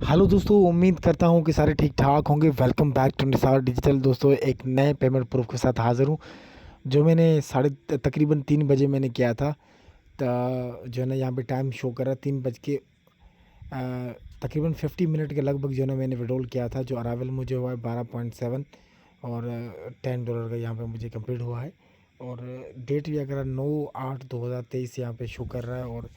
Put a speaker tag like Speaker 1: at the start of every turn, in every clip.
Speaker 1: Hello दोस्तों, उम्मीद करता हूँ कि सारे ठीक ठाक होंगे। Welcome back to Nisar digital. दोस्तों, एक नए पेमेंट प्रूफ के साथ हाज़िर हूँ, जो मैंने तकरीबन 3 बजे मैंने किया था। जो है ना, यहाँ पे टाइम शो कर रहा है 3 बज के तकरीबन 50 मिनट के लगभग जो है ना मैंने विड्रॉल किया था। जो अरावल मुझे हुआ है 12.7 और $10 का यहाँ पे मुझे कंप्लीट हुआ है। और डेट भी अगर 9/8/2023 यहाँ पे शो कर रहा है। और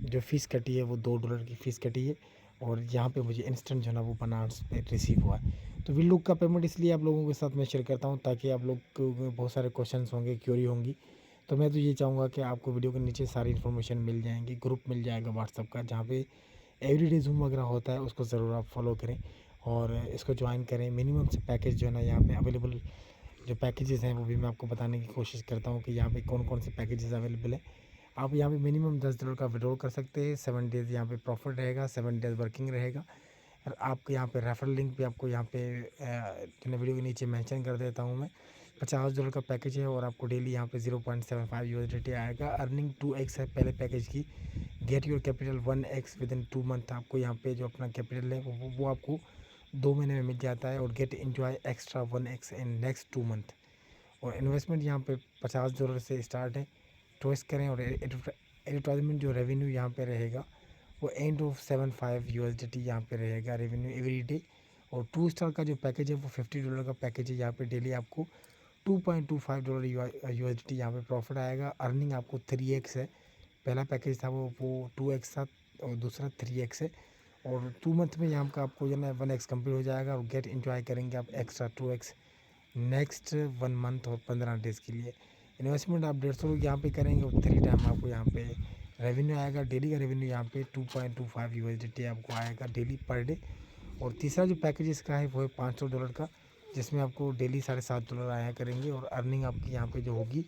Speaker 1: जो फ़ीस कटी है वो $2 की फ़ीस कटी है। और यहाँ पे मुझे इंस्टेंट जो है ना वो बनास पे रिसीव हुआ है। तो वी लुक का पेमेंट इसलिए आप लोगों के साथ मैं शेयर करता हूँ ताकि आप लोग को बहुत सारे क्वेश्चंस होंगे, क्यूरी होंगी। तो मैं तो ये चाहूँगा कि आपको वीडियो के नीचे सारी इन्फॉर्मेशन मिल जाएंगी। ग्रुप मिल जाएगा व्हाट्सअप का, जहाँ पे एवरीडे ज़ूम वगैरह होता है, उसको ज़रूर आप फॉलो करें और इसको ज्वाइन करें। मिनिमम से पैकेज जो है ना यहाँ पे अवेलेबल, जो पैकेजेस हैं वो भी मैं आपको बताने की कोशिश करता हूँ कि यहाँ पे कौन कौन से पैकेजेस अवेलेबल है। आप यहाँ पे मिनिमम $10 का विड्रॉल कर सकते हैं। 7 डेज़ यहाँ पे प्रॉफिट रहेगा, 7 डेज़ वर्किंग रहेगा। और आपको यहाँ पे रेफरल लिंक भी आपको यहाँ पे जो वीडियो के नीचे मेंशन कर देता हूँ मैं। $50 का पैकेज है और आपको डेली यहाँ पे 0.75 USDT आएगा। अर्निंग 2x है पहले पैकेज की। Get your capital 1x with in 2 month. आपको यहाँ पे जो अपना कैपिटल है वो आपको 2 महीने में मिल जाता है। और get enjoy extra 1x in next 2 month. और इन्वेस्टमेंट यहाँ पे $50 से स्टार्ट है। ट्वेस्ट करें। और एडवर्टाइजमेंट जो रेवेन्यू यहाँ पे रहेगा वो एंड ऑफ 75 USDT यहाँ पे रहेगा रेवेन्यू एवरी डे। और 2 स्टार का जो पैकेज है वो $50 का पैकेज है। यहाँ पे डेली आपको $2.25 USDT यहाँ पे प्रॉफिट आएगा। अर्निंग आपको 3x है। पहला पैकेज था वो 2x था और दूसरा 3x है। और 2 मंथ में यहाँ का आपको जो है ना 1x कम्प्लीट हो जाएगा। और गेट इंजॉय करेंगे आप एक्स्ट्रा 2x नेक्स्ट 1 मंथ और 15 डेज़ के लिए। इन्वेस्टमेंट आप ₹150 यहाँ पे करेंगे और 3 टाइम आपको यहाँ पे रेवेन्यू आएगा। डेली का रेवेन्यू यहाँ पे 2.25 USDT आपको आएगा डेली पर डे। और तीसरा जो पैकेज इसका है वो है $500 का, जिसमें आपको डेली $7.5 आया करेंगे। और अर्निंग आपकी यहाँ पे जो होगी